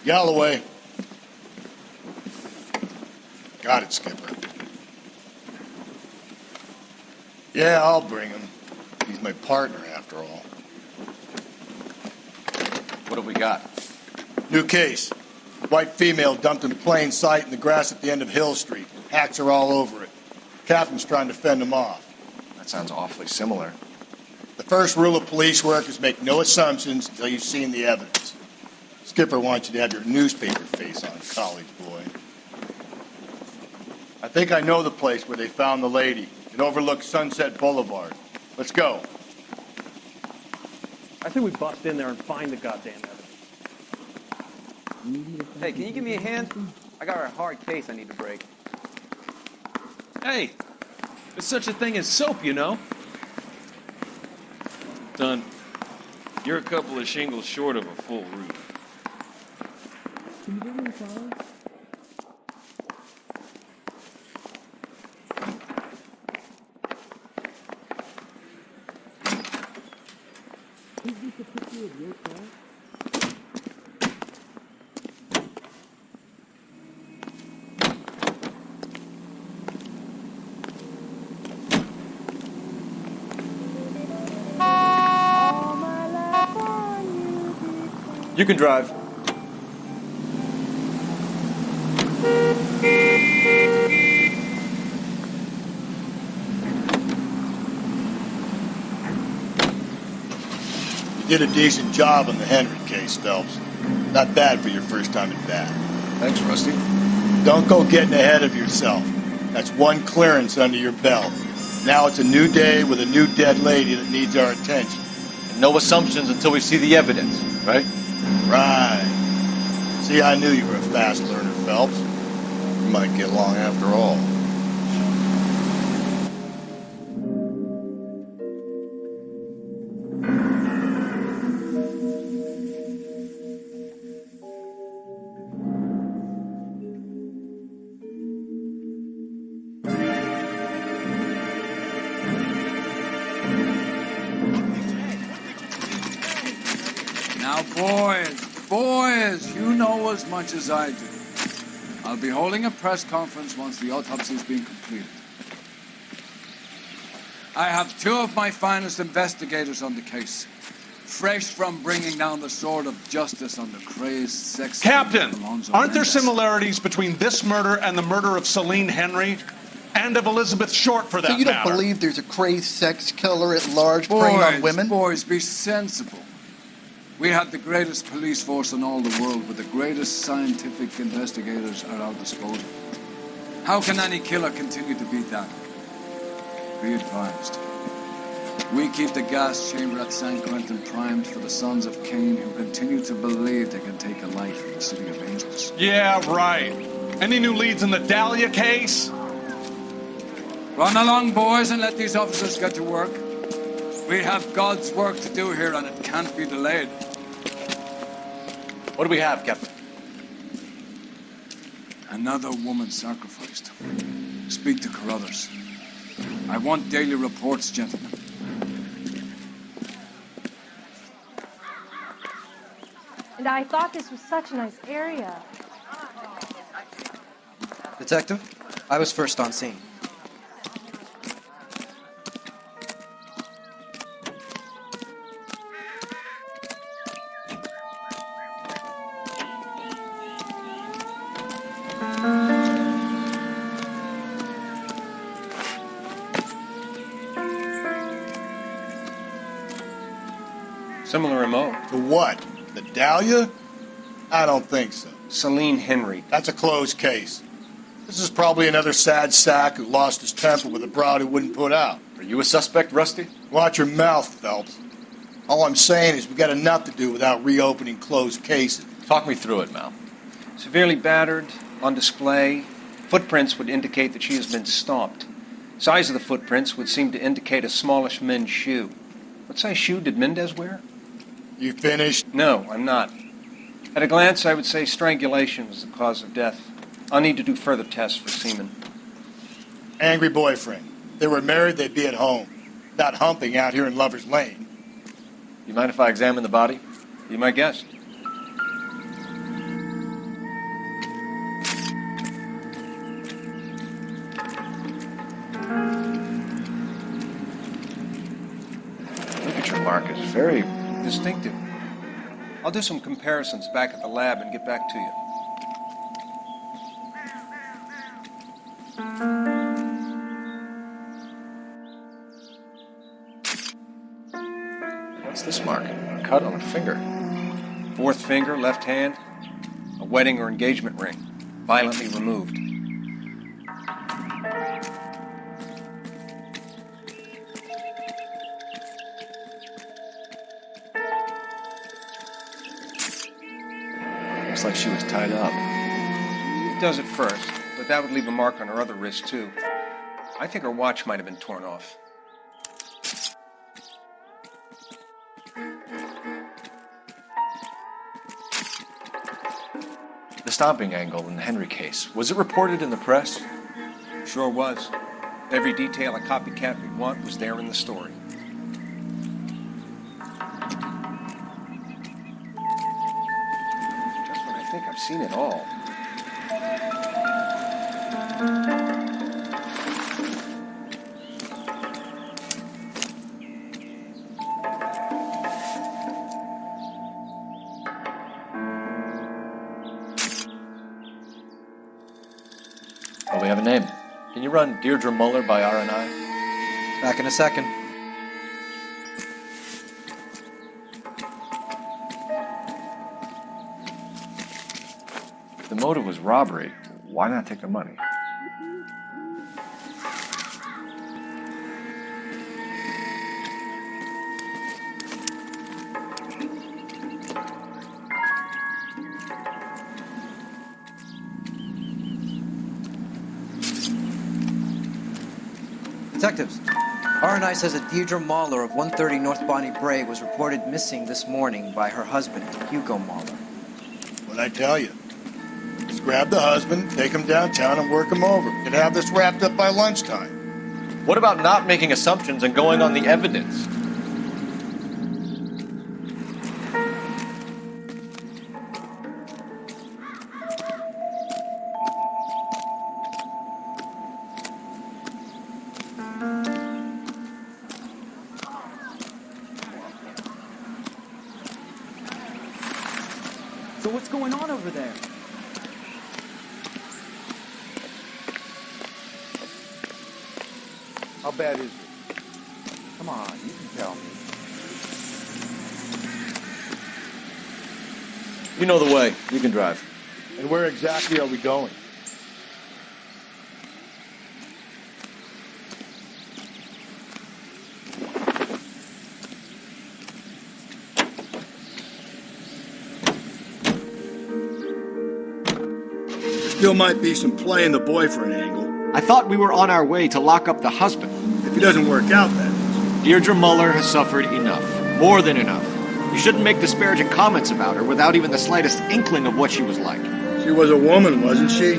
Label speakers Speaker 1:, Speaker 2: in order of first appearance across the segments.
Speaker 1: Galloway. Got it, Skipper. Yeah, I'll bring him. He's my partner, after all.
Speaker 2: What have we got?
Speaker 1: New case. White female dumped in plain sight in the grass at the end of Hill Street. Hacks are all over it. Captain's trying to fend them off.
Speaker 2: That sounds awfully similar.
Speaker 1: The first rule of police work is make no assumptions until you've seen the evidence. Skipper wants you to have your newspaper face on, college boy. I think I know the place where they found the lady. It overlooks Sunset Boulevard. Let's go.
Speaker 3: I think we bust in there and find the goddamn evidence.
Speaker 4: Hey, can you give me a hand? I got a hard case I need to break.
Speaker 5: Hey, there's such a thing as soap, you know? Son, you're a couple of shingles short of a full roof.
Speaker 2: You can drive.
Speaker 1: You did a decent job on the Henry case, Phelps. Not bad for your first time at bat.
Speaker 2: Thanks, Rusty.
Speaker 1: Don't go getting ahead of yourself. That's one clearance under your belt. Now it's a new day with a new dead lady that needs our attention.
Speaker 2: And no assumptions until we see the evidence, right?
Speaker 1: Right. See, I knew you were a fast learner, Phelps. You might get along after all.
Speaker 6: Now, boys, you know as much as I do. I'll be holding a press conference once the autopsy's been completed. I have two of my finest investigators on the case, fresh from bringing down the sword of justice on the crazed sex...
Speaker 7: Captain, aren't there similarities between this murder and the murder of Celine Henry? And of Elizabeth Short, for that
Speaker 8: So you don't
Speaker 7: matter?
Speaker 8: believe there's a crazed sex killer at large preying on women?
Speaker 6: Boys, be sensible. We have the greatest police force in all the world with the greatest scientific investigators at our disposal. How can any killer continue to beat that? Be advised. We keep the gas chamber at San Quentin primed for the sons of Cain who continue to believe they can take a life in the city of angels.
Speaker 7: Yeah, right. Any new leads in the Dahlia case?
Speaker 6: Run along, boys, and let these officers get to work. We have God's work to do here, and it can't be delayed.
Speaker 2: What do we have, Captain?
Speaker 6: Another woman sacrificed. Speak to Carruthers. I want daily reports, gentlemen.
Speaker 9: And I thought this was such a nice area.
Speaker 10: Detective, I was first on scene.
Speaker 11: Similar MO.
Speaker 1: To what? The Dahlia? I don't think so.
Speaker 11: Celine Henry.
Speaker 1: That's a closed case. This is probably another sad sack who lost his temper with a broad who wouldn't put out.
Speaker 2: Are you a suspect, Rusty?
Speaker 1: Watch your mouth, Phelps. All I'm saying is we got enough to do without reopening closed cases.
Speaker 2: Talk me through it, Mal.
Speaker 11: Severely battered, on display. Footprints would indicate that she has been stomped. Size of the footprints would seem to indicate a smallish men's shoe. What size shoe did Mendez wear?
Speaker 1: You finished?
Speaker 11: No, I'm not. At a glance, I would say strangulation was the cause of death. I'll need to do further tests for semen.
Speaker 1: Angry boyfriend. If they were married, they'd be at home. Not humping out here in Lover's Lane.
Speaker 2: You mind if I examine the body?
Speaker 11: Be my guest.
Speaker 2: mark is very...
Speaker 11: Distinctive. I'll do some comparisons back at the lab and get back to you.
Speaker 2: What's this mark? A cut on a finger.
Speaker 11: Fourth finger, left hand. A wedding or engagement ring. Violently removed.
Speaker 2: Looks like she was tied up.
Speaker 11: It does at first, but that would leave a mark on her other wrist, too. I think her watch might have been torn off.
Speaker 2: The stomping angle in the Henry case, was it reported in the press?
Speaker 11: Sure was. Every detail a copycat would want was there in the story. Just when I think I've seen it all.
Speaker 2: Well, we have a name. Can you run Deirdre Muller by RNI?
Speaker 10: Back in a second.
Speaker 2: If the motive was robbery, why not take the money?
Speaker 10: Detectives, RNI says that Deirdre Mahler of 130 North Bonnie Bray was reported missing this morning by her husband, Hugo Mahler.
Speaker 1: What'd I tell you? Just grab the husband, take him downtown, and work him over. Could have this wrapped up by lunchtime.
Speaker 2: What about not making assumptions and going on the evidence?
Speaker 3: So what's going on over there?
Speaker 1: How bad is it? Come on, you can tell me.
Speaker 2: You know the way. You can drive.
Speaker 1: And where exactly are we going? Still might be some play in the boyfriend angle.
Speaker 12: I thought we were on our way to lock up the husband.
Speaker 1: If he doesn't work out, that is.
Speaker 12: Deirdre Muller has suffered enough. More than enough. You shouldn't make disparaging comments about her without even the slightest inkling of what she was like.
Speaker 1: She was a woman, wasn't she?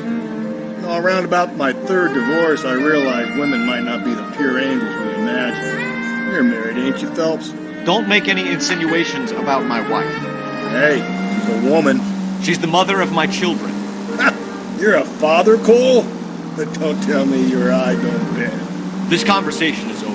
Speaker 1: Around about my third divorce, I realized women might not be the pure angels we imagine. You're married, ain't you, Phelps?
Speaker 12: Don't make any insinuations about my wife.
Speaker 1: Hey, she's a woman.
Speaker 12: She's the mother of my children.
Speaker 1: You're a father, Cole? But don't tell me your eye don't bend.
Speaker 12: This conversation is over.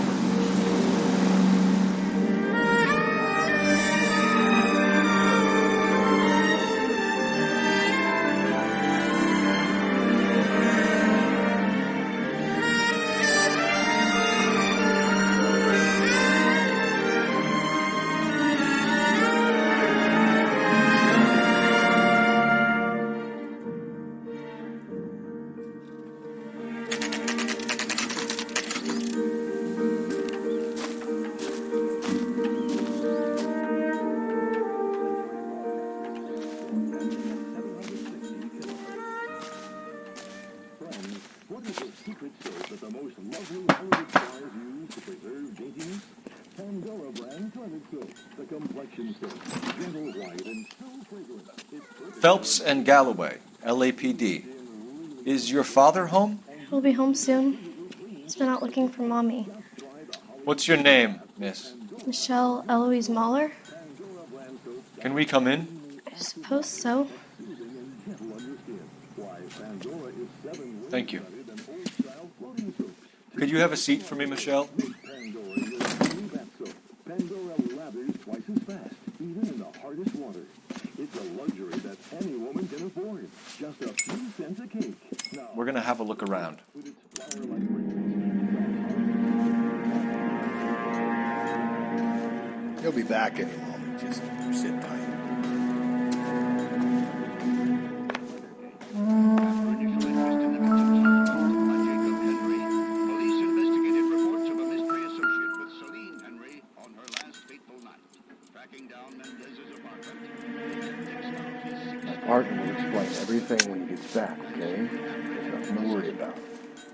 Speaker 2: Phelps and Galloway, LAPD. Is your father home?
Speaker 9: He'll be home soon. He's been out looking for Mommy.
Speaker 2: What's your name, miss?
Speaker 9: Michelle Eloise Mahler?
Speaker 2: Can we come in?
Speaker 9: I suppose so.
Speaker 2: Thank you. Could you have a seat for me, Michelle?
Speaker 13: others twice as fast, even in the hardest water. It's a luxury that any woman can afford. Just a few cents a cake. Now,
Speaker 2: We're going to have a look around.
Speaker 13: with its flower-like fragrance,
Speaker 1: He'll be back any moment. Just sit tight. My partner will explain everything when he gets back, okay? There's nothing to worry about.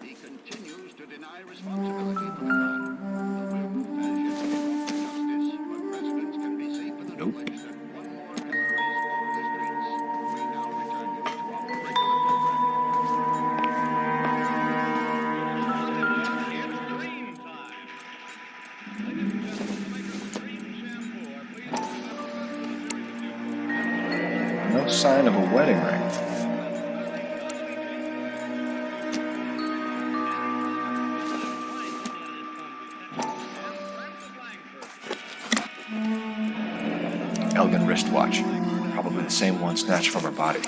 Speaker 13: he continues to deny responsibility for the crime. The will has yet to be brought to justice, but residents can be safe in the knowledge that one more killer is off the streets. We now return you to our regular programming.
Speaker 2: No sign of a wedding ring. Elgin wristwatch. Probably the same one snatched from her body.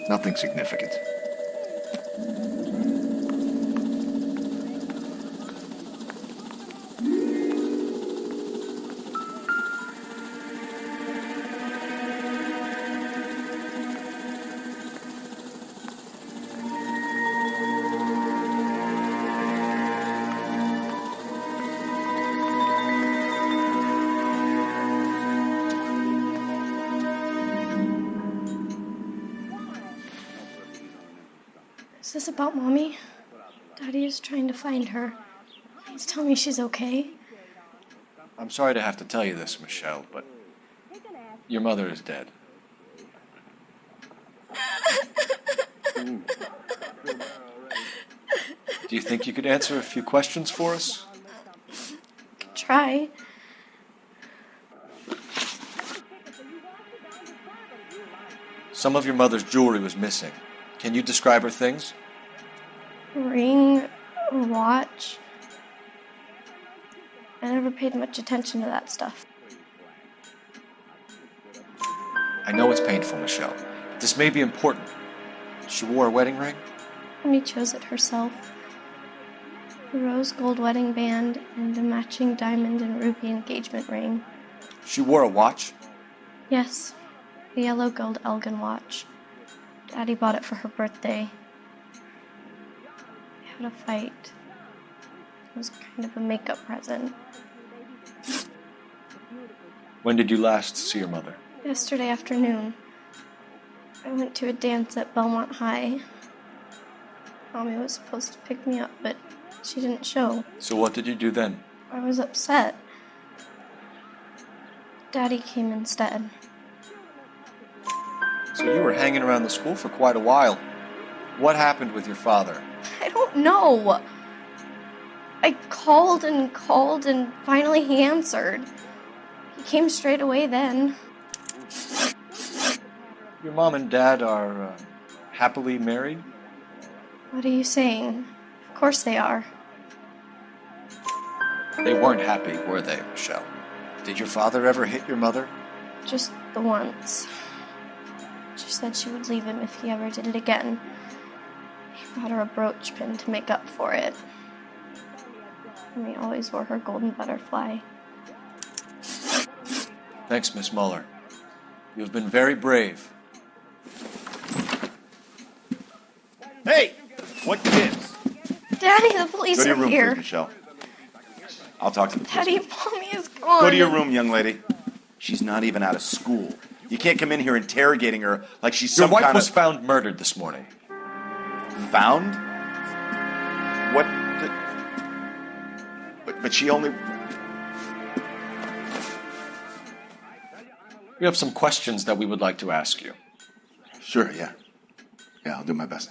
Speaker 2: Nothing significant.
Speaker 9: Is this about Mommy? Daddy is trying to find her. Please tell me she's okay.
Speaker 2: I'm sorry to have to tell you this, Michelle, but your mother is dead. Do you think you could answer a few questions for us?
Speaker 9: Try.
Speaker 2: Some of your mother's jewelry was missing. Can you describe her things?
Speaker 9: A ring, a watch. I never paid much attention to that stuff.
Speaker 2: I know it's painful, Michelle, but this may be important. She wore a wedding ring?
Speaker 9: Mommy chose it herself. A rose gold wedding band and a matching diamond and ruby engagement ring.
Speaker 2: She wore a watch?
Speaker 9: Yes, a yellow gold Elgin watch. Daddy bought it for her birthday. We had a fight. It was kind of a makeup present.
Speaker 2: When did you last see your mother?
Speaker 9: Yesterday afternoon, I went to a dance at Belmont High. Mommy was supposed to pick me up, but she didn't show.
Speaker 2: So what did you do then?
Speaker 9: I was upset. Daddy came instead.
Speaker 2: So you were hanging around the school for quite a while. What happened with your father?
Speaker 9: I don't know. I called and finally he answered. He came straight away then.
Speaker 2: Your mom and dad are happily married?
Speaker 9: What are you saying? Of course they are.
Speaker 2: They weren't happy, were they, Michelle? Did your father ever hit your mother?
Speaker 9: Just the once. She said she would leave him if he ever did it again. He bought her a brooch pin to make up for it. Mommy always wore her golden butterfly.
Speaker 2: Thanks, Miss Muller. You have been very brave.
Speaker 12: Hey! What gives?
Speaker 9: Daddy, the police
Speaker 12: Go to your
Speaker 9: are
Speaker 12: room,
Speaker 9: here.
Speaker 12: please, Michelle. I'll talk to the police.
Speaker 9: Daddy, Mommy is gone.
Speaker 12: Go to your room, young lady. She's not even out of school. You can't come in here interrogating her like she's
Speaker 2: Your
Speaker 12: some
Speaker 2: wife
Speaker 12: kind
Speaker 2: was
Speaker 12: of...
Speaker 2: found murdered this morning.
Speaker 12: Found? What the... But she only...
Speaker 2: We have some questions that we would like to ask you.
Speaker 14: Sure, yeah. Yeah, I'll do my best.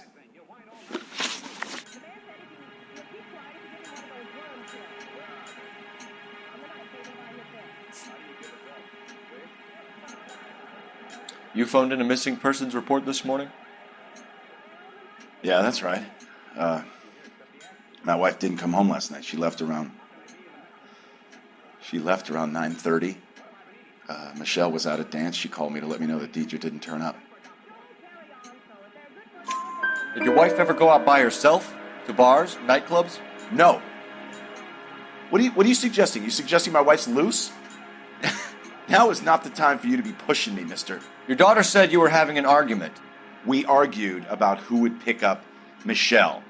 Speaker 2: You phoned in a missing persons report this morning?
Speaker 14: Yeah, that's right. My wife didn't come home last night. She left around 9:30. Michelle was out at dance. She called me to let me know that Deidre didn't turn up.
Speaker 2: Did your wife ever go out by herself? To bars, nightclubs?
Speaker 14: No. What are you suggesting? You suggesting my wife's loose? Now is not the time for you to be pushing me, mister.
Speaker 2: Your daughter said you were having an argument.
Speaker 14: We argued about who would pick up Michelle.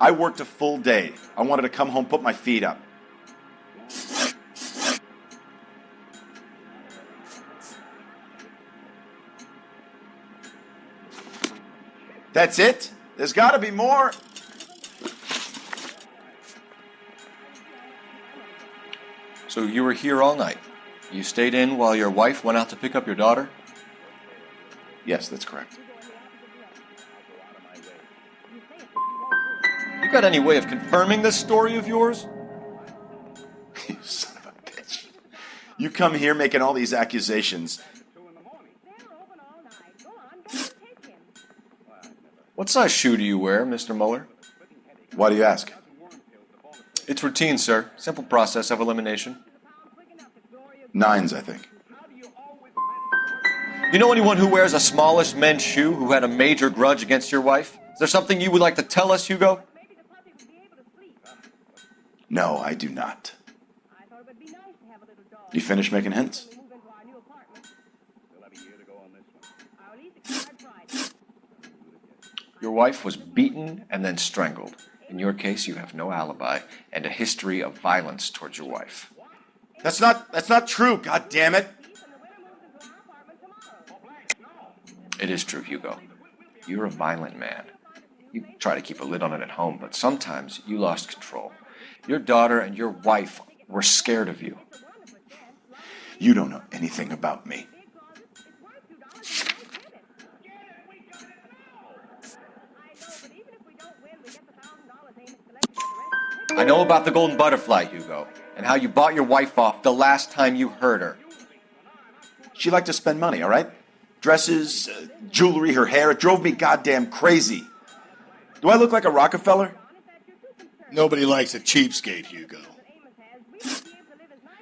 Speaker 14: I worked a full day. I wanted to come home, put my feet up. That's it? There's got to be more.
Speaker 2: So you were here all night. You stayed in while your wife went out to pick up your daughter?
Speaker 14: Yes, that's correct.
Speaker 2: You got any way of confirming this story of yours?
Speaker 14: You son of a bitch. You come here making all these accusations.
Speaker 2: What size shoe do you wear, Mr. Mueller?
Speaker 14: Why do you ask?
Speaker 2: It's routine, sir. Simple process of elimination.
Speaker 14: 9s, I think.
Speaker 2: You know anyone who wears a smallish men's shoe who had a major grudge against your wife? Is there something you would like to tell us, Hugo?
Speaker 14: No, I do not. You finished making hints?
Speaker 2: Your wife was beaten and then strangled. In your case, you have no alibi and a history of violence towards your wife.
Speaker 14: That's not true, God damn it.
Speaker 2: It is true, Hugo. You're a violent man. You try to keep a lid on it at home, but sometimes you lost control. Your daughter and your wife were scared of you.
Speaker 14: You don't know anything about me.
Speaker 2: I know about the golden butterfly, Hugo, and how you bought your wife off the last time you heard her.
Speaker 14: She liked to spend money, all right? Dresses, jewelry, her hair. It drove me goddamn crazy. Do I look like a Rockefeller?
Speaker 1: Nobody likes a cheapskate, Hugo.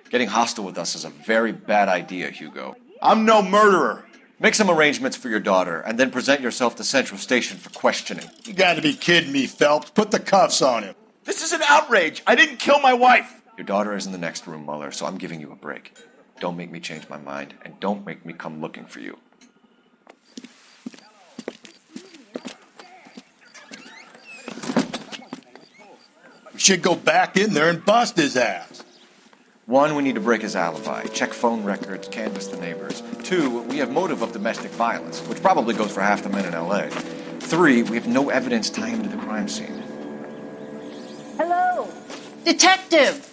Speaker 2: Getting hostile with us is a very bad idea, Hugo.
Speaker 14: I'm no murderer.
Speaker 2: Make some arrangements for your daughter, and then present yourself to Central Station for questioning.
Speaker 1: You gotta be kidding me, Phelps. Put the cuffs on him.
Speaker 14: This is an outrage. I didn't kill my wife.
Speaker 2: Your daughter is in the next room, Mueller, so I'm giving you a break. Don't make me change my mind, and don't make me come looking for you.
Speaker 1: We should go back in there and bust his ass.
Speaker 2: 1, we need to break his alibi, check phone records, canvass the neighbors. 2, we have motive of domestic violence, which probably goes for half the men in L.A. 3, we have no evidence tying him to the crime scene.
Speaker 15: Hello, detective.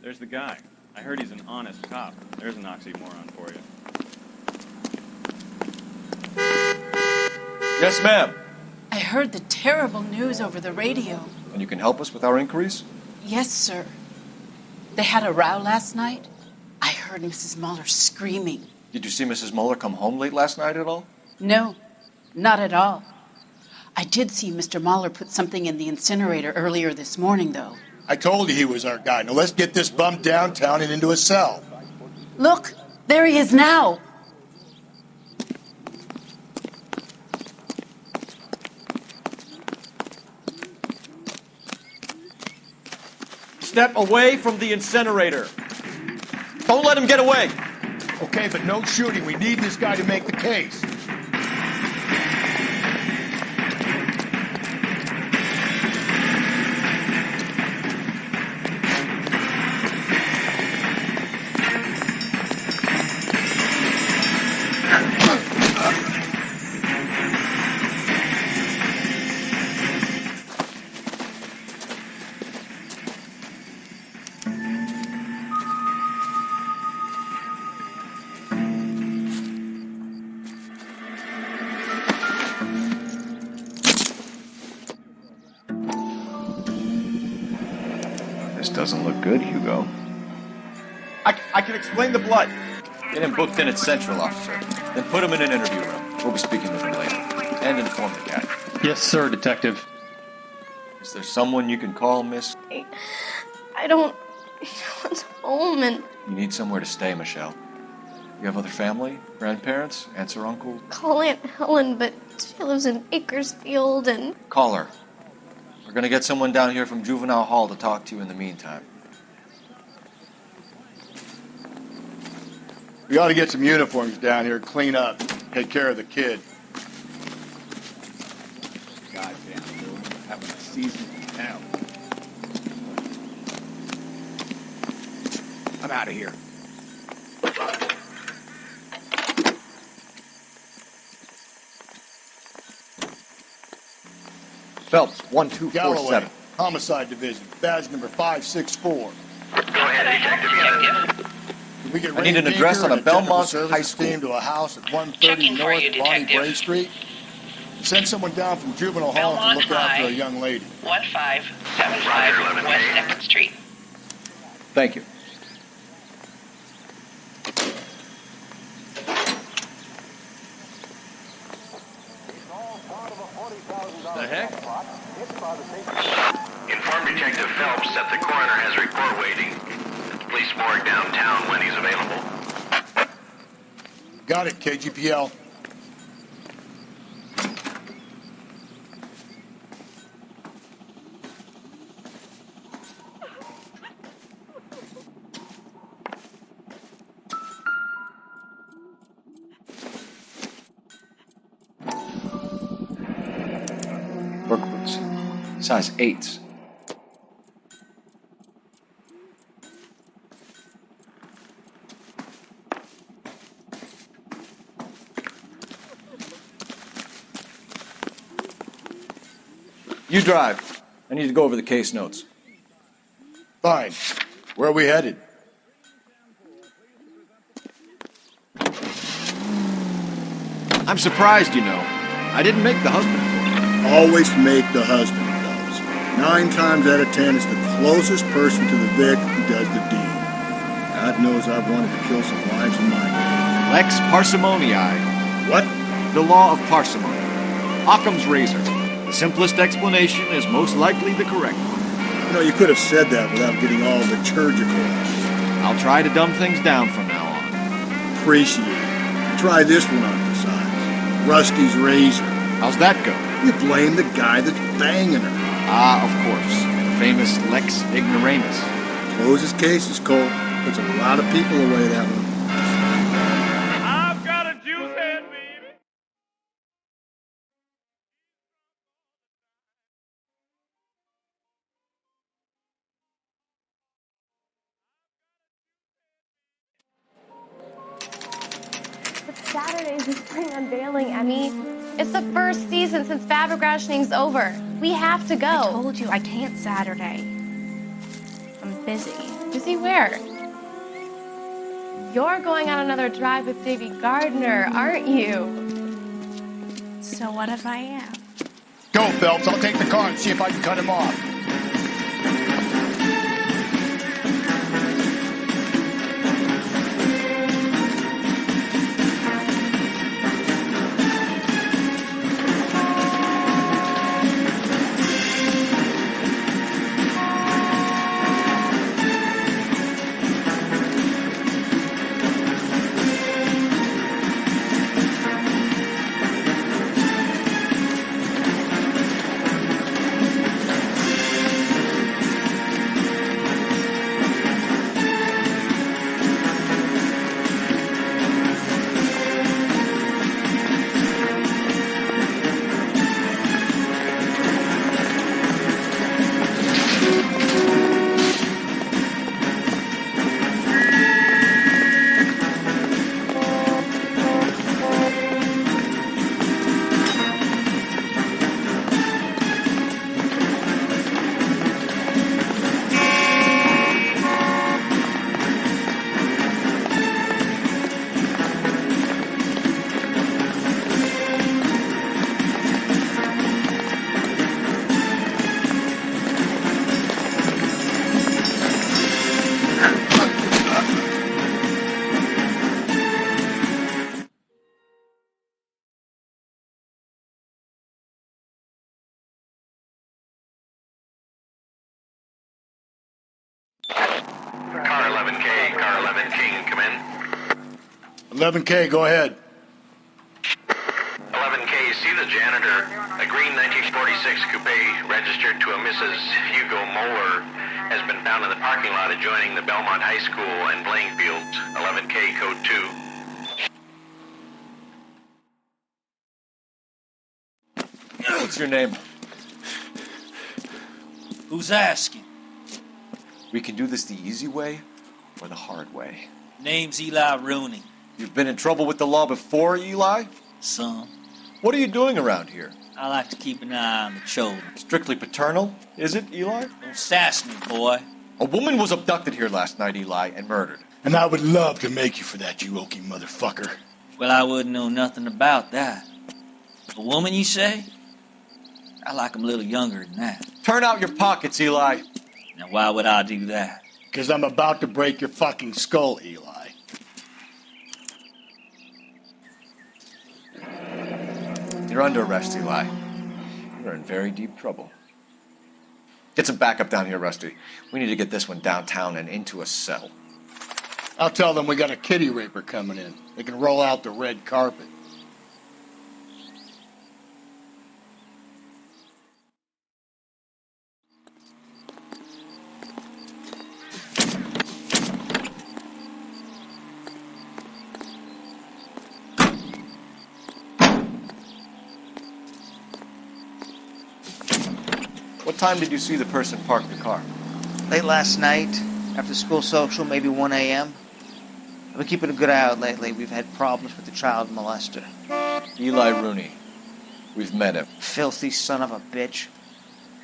Speaker 3: There's the guy. I heard he's an honest cop. There's an oxymoron for you.
Speaker 2: Yes, ma'am.
Speaker 15: I heard the terrible news over the radio.
Speaker 2: And you can help us with our inquiries?
Speaker 15: Yes, sir. They had a row last night. I heard Mrs. Mueller screaming.
Speaker 2: Did you see Mrs. Mueller come home late last night at all?
Speaker 15: No, not at all. I did see Mr. Mueller put something in the incinerator earlier this morning, though.
Speaker 1: I told you he was our guy. Now let's get this bum downtown and into a cell.
Speaker 15: Look, there he is now.
Speaker 12: Step away from the incinerator. Don't let him get away.
Speaker 1: Okay, but no shooting. We need this guy to make the case.
Speaker 2: doesn't look good, Hugo.
Speaker 14: I can explain the blood.
Speaker 2: Get him booked in at Central, officer. Then put him in an interview room. We'll be speaking with him later. And inform the guy.
Speaker 16: Yes, sir, Detective.
Speaker 2: Is there someone you can call, miss?
Speaker 9: I don't want home, and
Speaker 2: You need somewhere to stay, Michelle. You have other family? Grandparents? Aunts or uncle?
Speaker 9: call Aunt Helen, but she lives in Bakersfield, and
Speaker 2: Call her. We're gonna get someone down here from Juvenile Hall to talk to you in the meantime.
Speaker 1: We ought to get some uniforms down here, clean up, take care of the kid.
Speaker 6: Goddamn, dude. Having a season in hell. I'm out of here.
Speaker 14: Phelps,
Speaker 1: Galloway,
Speaker 14: 1247.
Speaker 1: Homicide Division, badge number 564.
Speaker 13: Go ahead, Detective.
Speaker 1: Did we get
Speaker 2: I need an
Speaker 1: Ray
Speaker 2: address
Speaker 1: Baker
Speaker 2: on a
Speaker 1: and technical
Speaker 2: Belmont
Speaker 1: services
Speaker 2: High School.
Speaker 1: team to a house at 130
Speaker 17: Checking for
Speaker 1: North
Speaker 17: you,
Speaker 1: Bonnie
Speaker 17: Detective.
Speaker 1: Bray Street. Send someone down from Juvenile Hall to
Speaker 17: Belmont
Speaker 1: look out for
Speaker 17: High.
Speaker 1: a young lady.
Speaker 17: 1575 West 2nd Street.
Speaker 2: Thank you.
Speaker 5: The heck?
Speaker 13: Inform Detective Phelps that the coroner has a report waiting at the police morgue downtown when he's available.
Speaker 1: Got it, KGPL.
Speaker 2: Work boots. Size 8s. You drive. I need to go over the case notes.
Speaker 1: Fine. Where are we headed?
Speaker 12: I'm surprised, you know. I didn't make the husband for you.
Speaker 1: Always make the husband, fellas. 9 times out of 10, it's the closest person to the Vic who does the deed. God knows I've wanted to kill some wives in my day.
Speaker 12: Lex parsimoniae.
Speaker 1: What?
Speaker 12: The law of parsimony. Occam's razor. The simplest explanation is most likely the correct one.
Speaker 1: You know, you could have said that without getting all liturgical.
Speaker 12: I'll try to dumb things down from now on.
Speaker 1: Appreciate it. Try this one on for size. Rusty's razor.
Speaker 12: How's that go?
Speaker 1: You blame the guy that's banging her.
Speaker 12: Ah, of course. The famous Lex ignoramus.
Speaker 1: Closes cases, Cole. Puts a lot of people away that one.
Speaker 3: I've got a juice head, baby.
Speaker 9: But Saturday's the spring unveiling, Emmy. It's the first season since fabric rationing's over. We have to go.
Speaker 18: I told you I can't Saturday. I'm busy.
Speaker 9: Busy where? You're going on another drive with Davy Gardner, aren't you?
Speaker 18: So what if I am?
Speaker 1: Go, Phelps. I'll take the car and see if I can cut him off. 11K, go ahead.
Speaker 17: 11K, see the janitor. A green 1946 coupe registered to a Mrs. Hugo Moeller has been found in the parking lot adjoining the Belmont High School and playing fields. 11K, code 2.
Speaker 2: What's your name?
Speaker 16: Who's asking?
Speaker 2: We can do this the easy way or the hard way.
Speaker 16: Name's Eli Rooney.
Speaker 2: You've been in trouble with the law before, Eli?
Speaker 16: Some.
Speaker 2: What are you doing around here?
Speaker 16: I like to keep an eye on the children.
Speaker 2: Strictly paternal, is it, Eli?
Speaker 16: Don't sass me, boy.
Speaker 2: A woman was abducted here last night, Eli, and murdered.
Speaker 1: And I would love to make you for that, you oaky motherfucker.
Speaker 16: Well, I wouldn't know nothing about that. A woman, you say? I like 'em a little younger than that.
Speaker 2: Turn out your pockets, Eli.
Speaker 16: Now, why would I do that?
Speaker 1: Because I'm about to break your fucking skull, Eli.
Speaker 2: You're under arrest, Eli. You're in very deep trouble. Get some backup down here, Rusty. We need to get this one downtown and into a cell.
Speaker 1: I'll tell them we got a kitty raper coming in. They can roll out the red carpet.
Speaker 2: What time did you see the person park the car?
Speaker 10: Late last night, after school social, maybe 1 a.m. I've been keeping a good eye out lately. We've had problems with the child molester.
Speaker 2: Eli Rooney. We've met him.
Speaker 10: Filthy son of a bitch.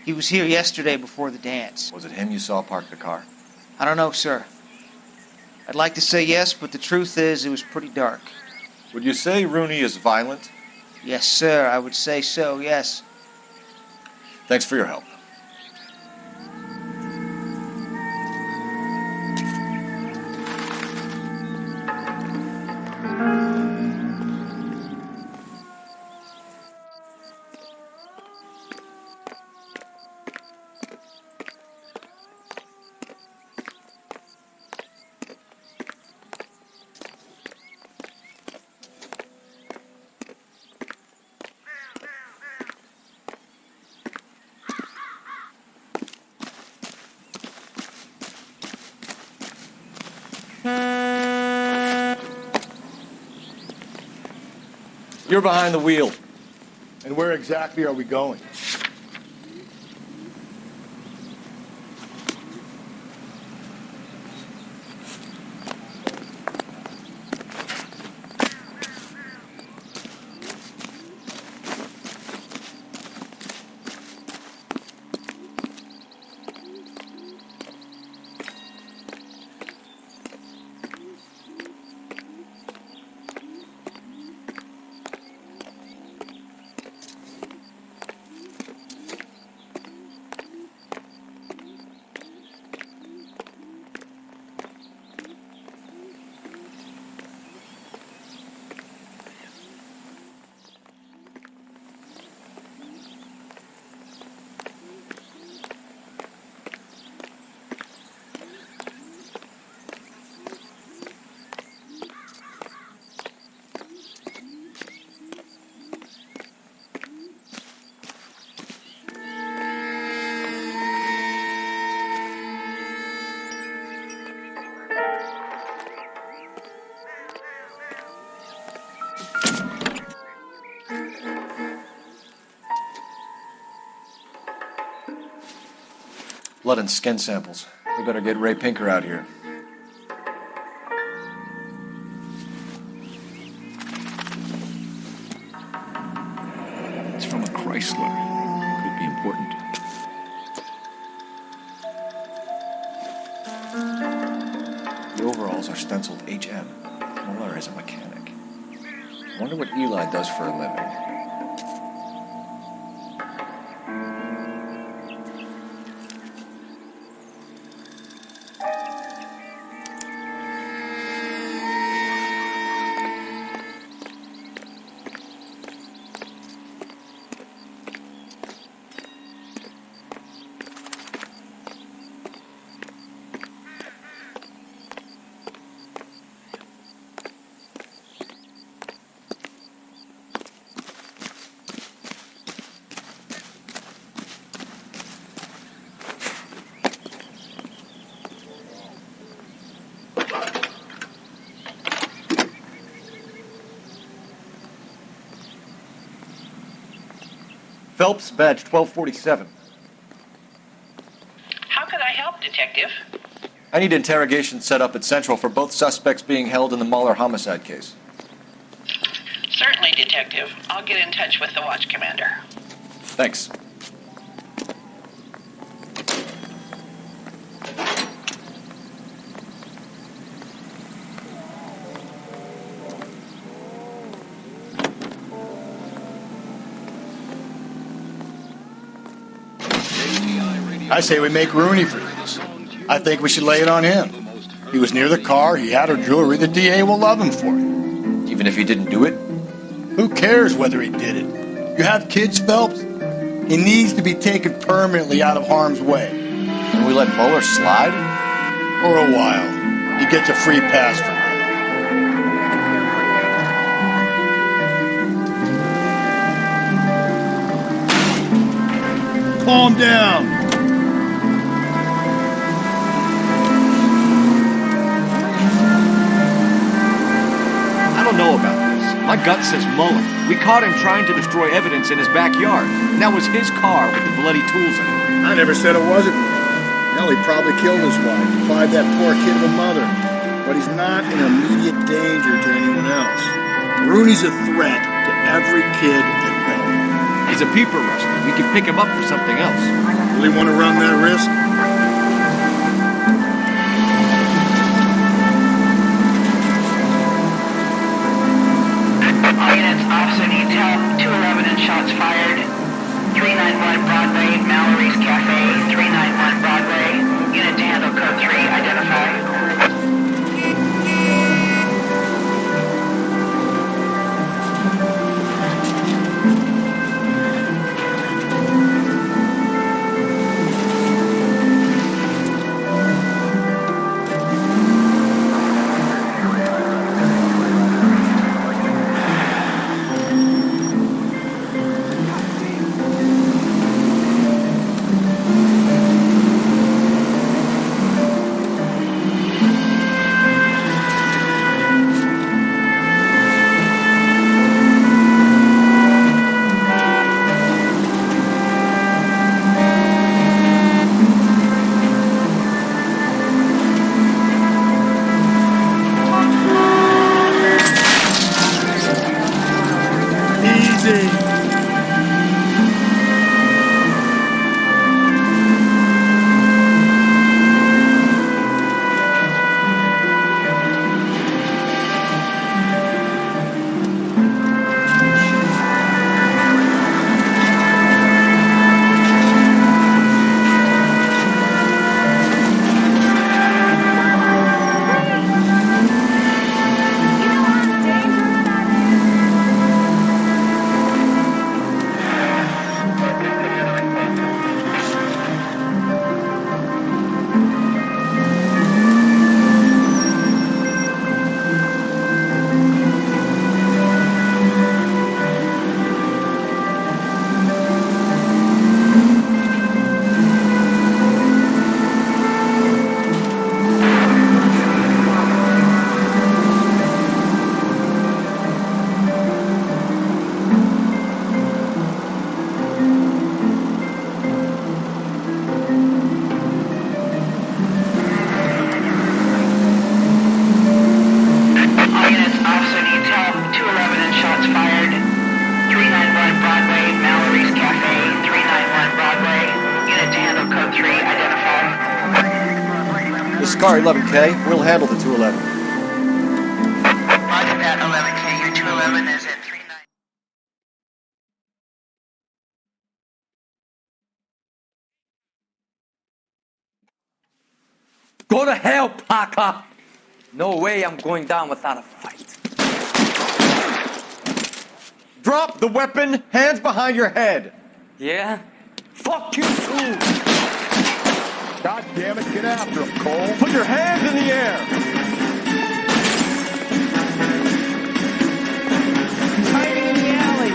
Speaker 10: He was here yesterday before the dance.
Speaker 2: Was it him you saw park the car?
Speaker 10: I don't know, sir. I'd like to say yes, but the truth is it was pretty dark.
Speaker 2: Would you say Rooney is violent?
Speaker 10: Yes, sir. I would say so, yes.
Speaker 2: Thanks for your help. You're behind the wheel.
Speaker 1: And where exactly are we going?
Speaker 2: Blood and skin samples. We better get Ray Pinker out here.
Speaker 12: It's from a Chrysler. Could be important.
Speaker 2: The overalls are stenciled HM. Muller is a mechanic. I wonder what Eli does for a living. Phelps, badge 1247.
Speaker 19: How could I help, Detective?
Speaker 2: I need interrogation set up at Central for both suspects being held in the Muller homicide case.
Speaker 19: Certainly, Detective. I'll get in touch with the watch commander.
Speaker 2: Thanks.
Speaker 1: I say we make Rooney for this. I think we should lay it on him. He was near the car, he had her jewelry, the DA will love him for it.
Speaker 2: Even if he didn't do it?
Speaker 1: Who cares whether he did it? You have kids, Phelps? He needs to be taken permanently out of harm's way.
Speaker 2: And we let Muller slide?
Speaker 1: For a while. He gets a free pass for now. Calm down.
Speaker 12: I don't know about this. My gut says Muller. We caught him trying to destroy evidence in his backyard. And that was his car with the bloody tools in it.
Speaker 1: I never said it wasn't. Hell, he probably killed his wife, deprived that poor kid of a mother. But he's not in immediate danger to anyone else. Rooney's a threat to every kid at Bellevue.
Speaker 12: He's a peeper rustler. We can pick him up for something else.
Speaker 1: Really want to run that risk?
Speaker 19: All units, officer need help. 211 and shots fired. 391 Broadway, Mallory's Cafe. 391 Broadway. Unit to handle code 3, identify.
Speaker 2: Car 11K, we'll handle the 211.
Speaker 19: Roger that, 11K. Your 211 is at 39.
Speaker 4: Go to hell, Parker! No way I'm going down without a fight.
Speaker 2: Drop the weapon, hands behind your head.
Speaker 4: Yeah? Fuck you too!
Speaker 1: God damn it, get after him, Cole.
Speaker 2: Put your hands in the air.
Speaker 4: Hiding in the alley.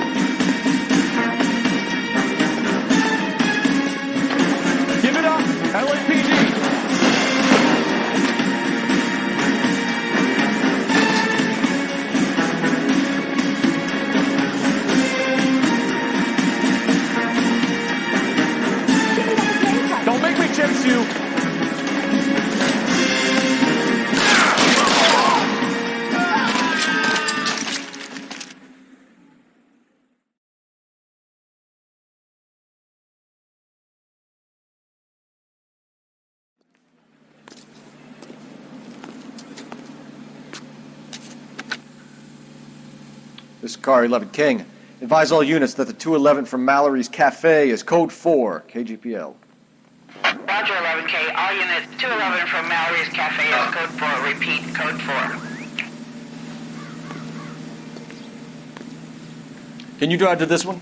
Speaker 2: Give it up, LAPD. This is Car 11 King. Advise all units that the 211 from Mallory's Cafe is code 4, KGPL.
Speaker 19: Roger, 11K. All units, 211 from Mallory's Cafe is code 4. Repeat, code 4.
Speaker 2: Can you drive to this one?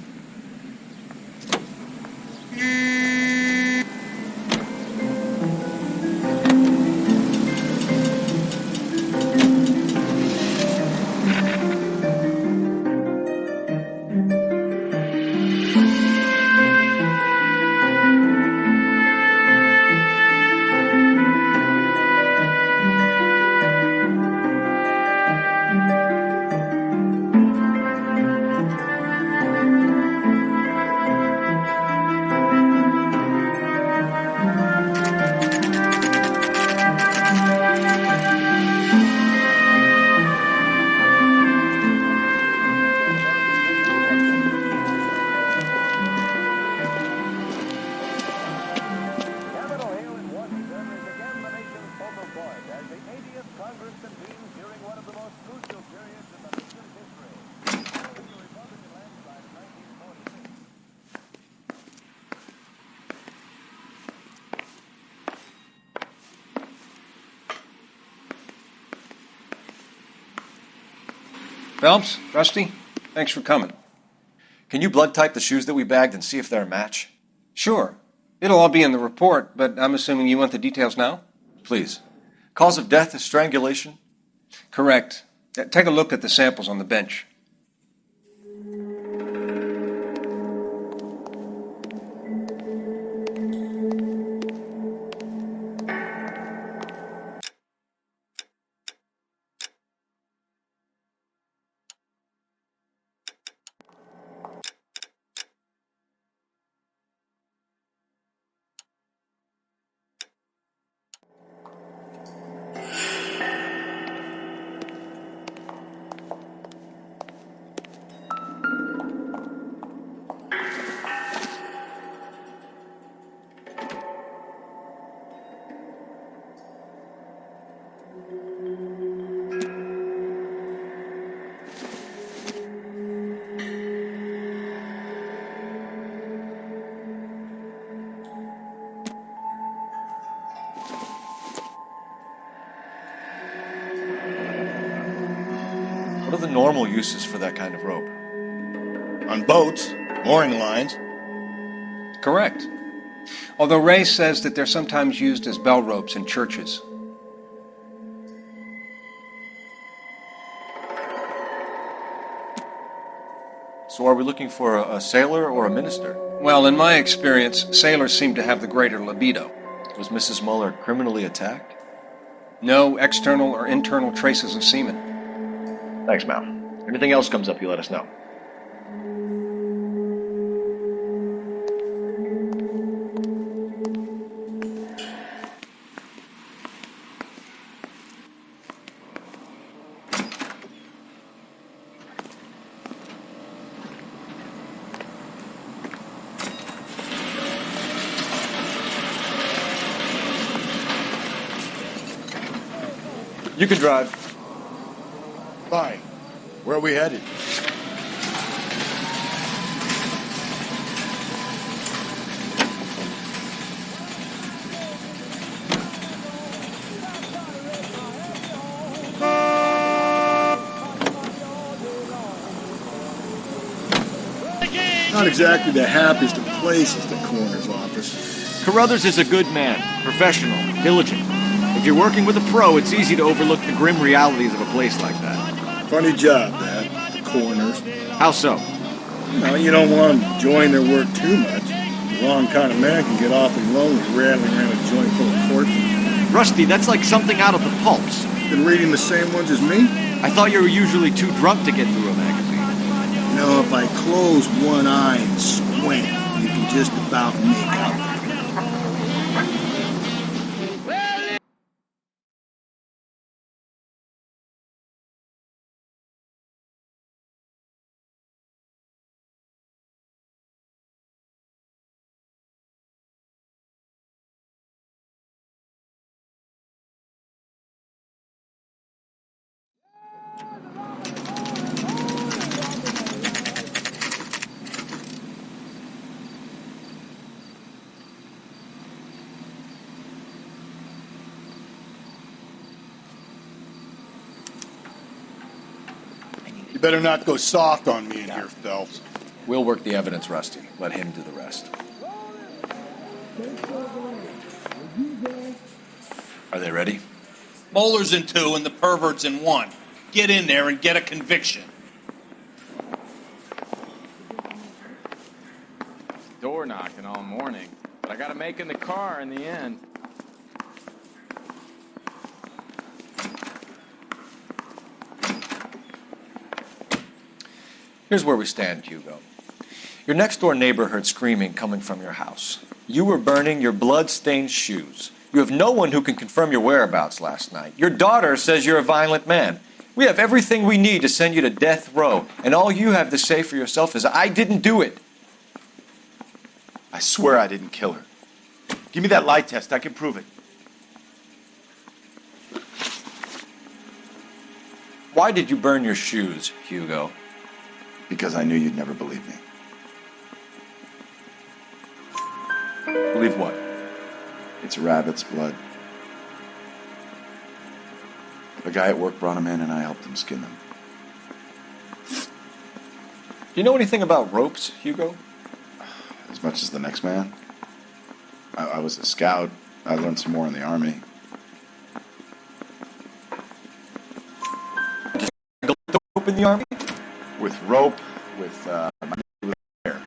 Speaker 11: Phelps, Rusty, thanks for coming.
Speaker 2: Can you blood type the shoes that we bagged and see if they're a match?
Speaker 11: Sure. It'll all be in the report, but I'm assuming you want the details now?
Speaker 2: Please. Cause of death is strangulation?
Speaker 11: Correct. Take a look at the samples on the bench.
Speaker 2: What are the normal uses for that kind of rope?
Speaker 1: On boats, mooring lines.
Speaker 11: Correct. Although Ray says that they're sometimes used as bell ropes in churches.
Speaker 2: So are we looking for a sailor or a minister?
Speaker 11: Well, in my experience, sailors seem to have the greater libido.
Speaker 2: Was Mrs. Muller criminally attacked?
Speaker 11: No external or internal traces of semen.
Speaker 2: Thanks, Mal. Anything else comes up, you let us know. You can drive.
Speaker 1: Fine. Where are we headed? Not exactly the happiest of places, the coroner's office.
Speaker 12: Carruthers is a good man, professional, diligent. If you're working with a pro, it's easy to overlook the grim realities of a place like that.
Speaker 1: Funny job, that, the coroner's.
Speaker 12: How so?
Speaker 1: No, you don't want them enjoying their work too much. The wrong kind of man can get awfully lonely rattling around a joint full of corpses.
Speaker 12: Rusty, that's like something out of the pulps.
Speaker 1: Been reading the same ones as me?
Speaker 12: I thought you were usually too drunk to get through a magazine.
Speaker 1: You know, if I close one eye and squint, you can just about make out. You better not go soft on me in here, Phelps.
Speaker 2: We'll work the evidence, Rusty. Let him do the rest. Are they ready?
Speaker 7: Moeller's in 2 and the pervert's in 1. Get in there and get a conviction.
Speaker 5: Door knocking all morning, but I gotta make in the car in the end.
Speaker 2: Here's where we stand, Hugo. Your next-door neighbor heard screaming coming from your house. You were burning your blood-stained shoes. You have no one who can confirm your whereabouts last night. Your daughter says you're a violent man. We have everything we need to send you to death row, and all you have to say for yourself is, I didn't do it.
Speaker 14: I swear I didn't kill her. Give me that lie test. I can prove it.
Speaker 2: Why did you burn your shoes, Hugo?
Speaker 14: Because I knew you'd never believe me.
Speaker 2: Believe what?
Speaker 14: It's rabbit's blood. A guy at work brought him in and I helped him skin them.
Speaker 2: Do you know anything about ropes, Hugo?
Speaker 14: As much as the next man. I was a scout. I learned some more in the army.
Speaker 2: Rope in the army?
Speaker 14: With rope, with hair. A lot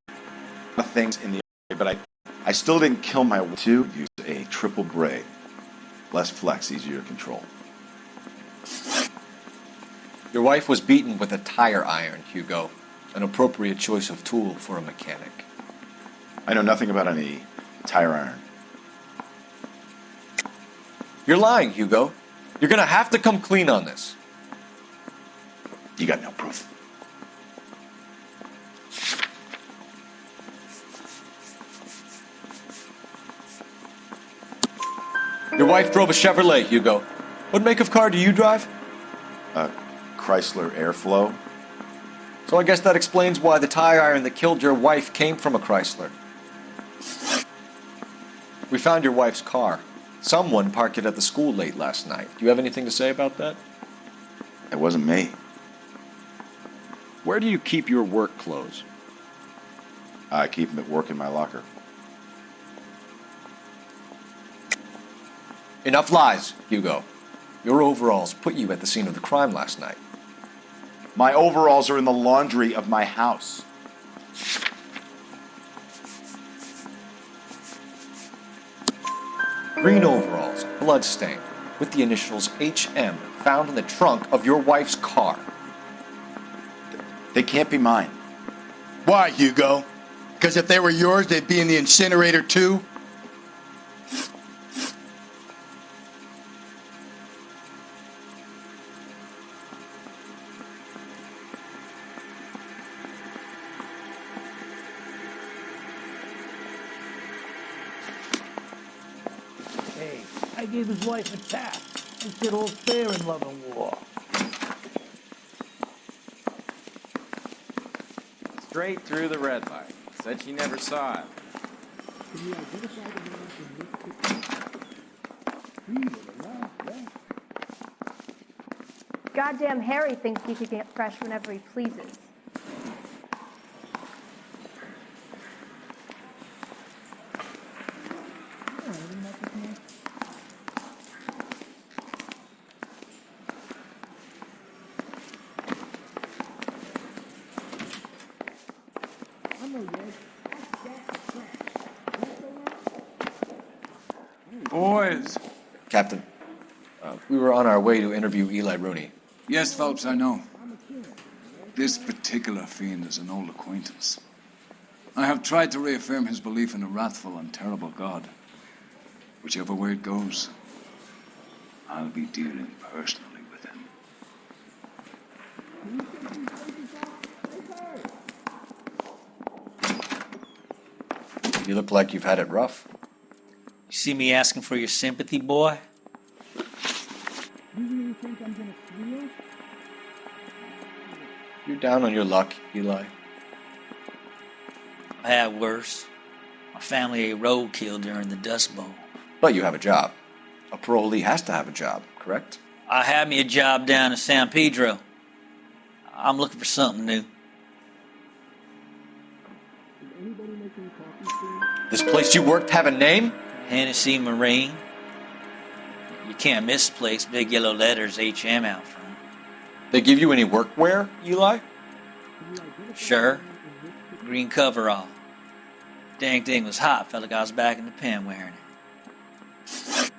Speaker 14: of things in the army, but I still didn't kill my wife. To use a triple braid. Less flex, easier to control.
Speaker 2: Your wife was beaten with a tire iron, Hugo. An appropriate choice of tool for a mechanic.
Speaker 14: I know nothing about any tire iron.
Speaker 2: You're lying, Hugo. You're gonna have to come clean on this.
Speaker 14: You got no proof.
Speaker 2: Your wife drove a Chevrolet, Hugo. What make of car do you drive?
Speaker 14: A Chrysler Airflow.
Speaker 2: So I guess that explains why the tire iron that killed your wife came from a Chrysler. We found your wife's car. Someone parked it at the school late last night. Do you have anything to say about that?
Speaker 14: It wasn't me.
Speaker 12: Where do you keep your work clothes?
Speaker 14: I keep them at work in my locker.
Speaker 2: Enough lies, Hugo. Your overalls put you at the scene of the crime last night.
Speaker 14: My overalls are in the laundry of my house.
Speaker 2: Green overalls, bloodstained, with the initials HM found in the trunk of your wife's car.
Speaker 14: They can't be mine.
Speaker 1: Why, Hugo? Because if they were yours, they'd be in the incinerator too?
Speaker 20: I gave his wife a tap and said all's fair in love and war.
Speaker 5: Straight through the red light. Said she never saw it.
Speaker 20: Can you identify the man from this picture?
Speaker 9: Goddamn Harry thinks he can get fresh whenever he pleases.
Speaker 6: Boys.
Speaker 2: Captain, we were on our way to interview Eli Rooney.
Speaker 6: Yes, Phelps, I know. This particular fiend is an old acquaintance. I have tried to reaffirm his belief in a wrathful and terrible God. Whichever way it goes, I'll be dealing personally with him.
Speaker 2: You look like you've had it rough.
Speaker 16: You see me asking for your sympathy, boy?
Speaker 20: You really think I'm gonna squeal?
Speaker 2: You're down on your luck, Eli.
Speaker 16: I had worse. My family ate roadkill during the Dust Bowl.
Speaker 2: But you have a job. A parolee has to have a job, correct?
Speaker 16: I had me a job down in San Pedro. I'm looking for something new.
Speaker 2: This place you worked have a name?
Speaker 16: Hennessy Marine. You can't miss the place. Big yellow letters, HM out front.
Speaker 2: They give you any workwear, Eli?
Speaker 16: Sure. Green coverall. Dang thing was hot. Felt like I was back in the pen wearing it.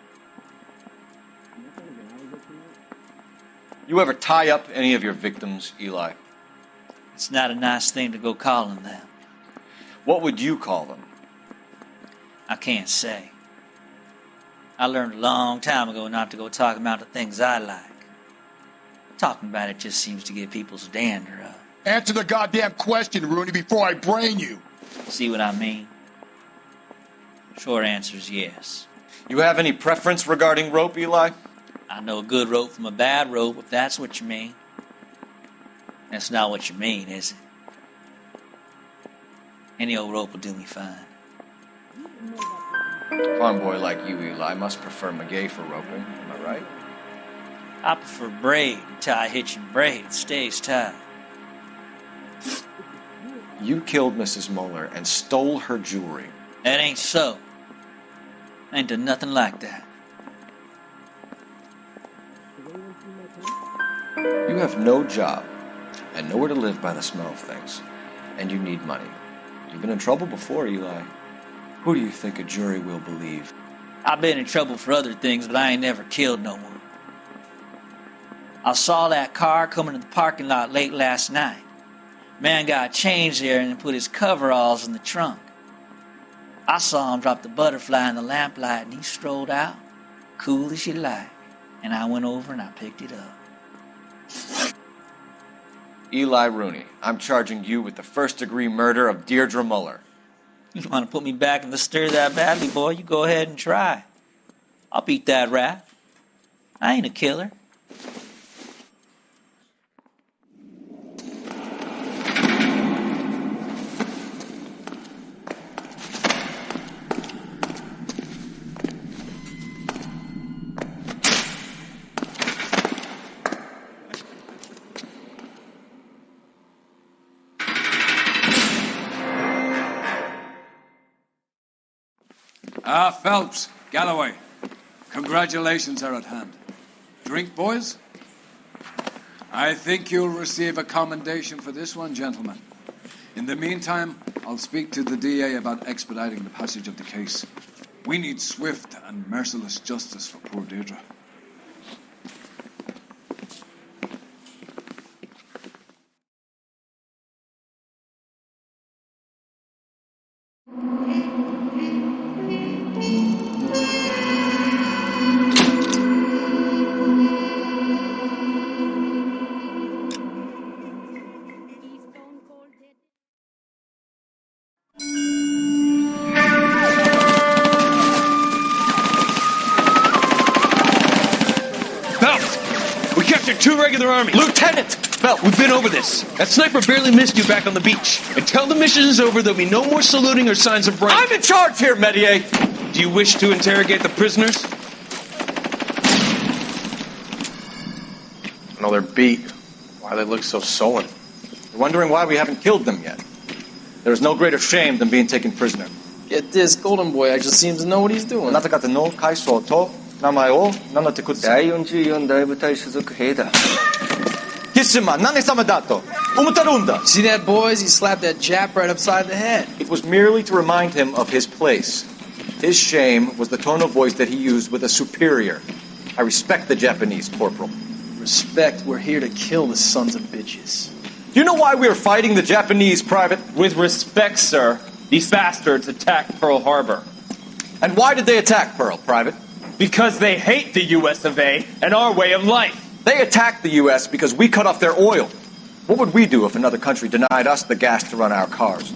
Speaker 2: You ever tie up any of your victims, Eli?
Speaker 16: It's not a nice thing to go calling them.
Speaker 2: What would you call them?
Speaker 16: I can't say. I learned a long time ago not to go talking about the things I like. Talking about it just seems to get people's dander up.
Speaker 1: Answer the goddamn question, Rooney, before I brain you.
Speaker 16: See what I mean? Short answer is yes.
Speaker 2: You have any preference regarding rope, Eli?
Speaker 16: I know a good rope from a bad rope, if that's what you mean. That's not what you mean, is it? Any old rope will do me fine.
Speaker 2: A farm boy like you, Eli, must prefer McGay for roping. Am I right?
Speaker 16: I prefer braid until I hitch and braid. It stays tight.
Speaker 2: You killed Mrs. Moeller and stole her jewelry.
Speaker 16: That ain't so. I ain't done nothing like that.
Speaker 2: You have no job and nowhere to live by the smell of things. And you need money. You've been in trouble before, Eli. Who do you think a jury will believe?
Speaker 16: I've been in trouble for other things, but I ain't never killed no one. I saw that car coming to the parking lot late last night. Man got changed there and put his coveralls in the trunk. I saw him drop the butterfly in the lamplight and he strolled out, cool as you like. And I went over and I picked it up.
Speaker 2: Eli Rooney, I'm charging you with the first-degree murder of Deirdre Muller.
Speaker 16: You want to put me back in the stir that badly, boy? You go ahead and try. I'll beat that rap. I ain't a killer.
Speaker 6: Phelps, Galloway, congratulations are at hand. Drink, boys? I think you'll receive a commendation for this one, gentlemen. In the meantime, I'll speak to the DA about expediting the passage of the case. We need swift and merciless justice for poor Deirdre.
Speaker 12: Two regular army.
Speaker 2: Lieutenant!
Speaker 12: Bell, we've been over this. That sniper barely missed you back on the beach. Until the mission is over, there'll be no more saluting or signs of rank.
Speaker 2: I'm in charge here, Medier!
Speaker 12: Do you wish to interrogate the prisoners?
Speaker 2: No, they're beat. Why they look so sullen. You're wondering why we haven't killed them yet. There is no greater shame than being taken prisoner.
Speaker 21: Get this, Golden Boy actually seems to know what he's doing.
Speaker 2: あなた方の階層と名前を名乗ってください。
Speaker 21: 第44大部隊所属兵だ。
Speaker 2: キスマ、何様だと思ってるんだ。
Speaker 21: See that, boys? He slapped that Jap right upside the head.
Speaker 2: It was merely to remind him of his place. His shame was the tone of voice that he used with a superior. I respect the Japanese, Corporal.
Speaker 21: Respect, we're here to kill the sons of bitches.
Speaker 2: Do you know why we are fighting the Japanese, Private?
Speaker 22: With respect, sir, these bastards attacked Pearl Harbor.
Speaker 2: And why did they attack Pearl, Private?
Speaker 22: Because they hate the US of A and our way of life.
Speaker 2: They attacked the US because we cut off their oil. What would we do if another country denied us the gas to run our cars?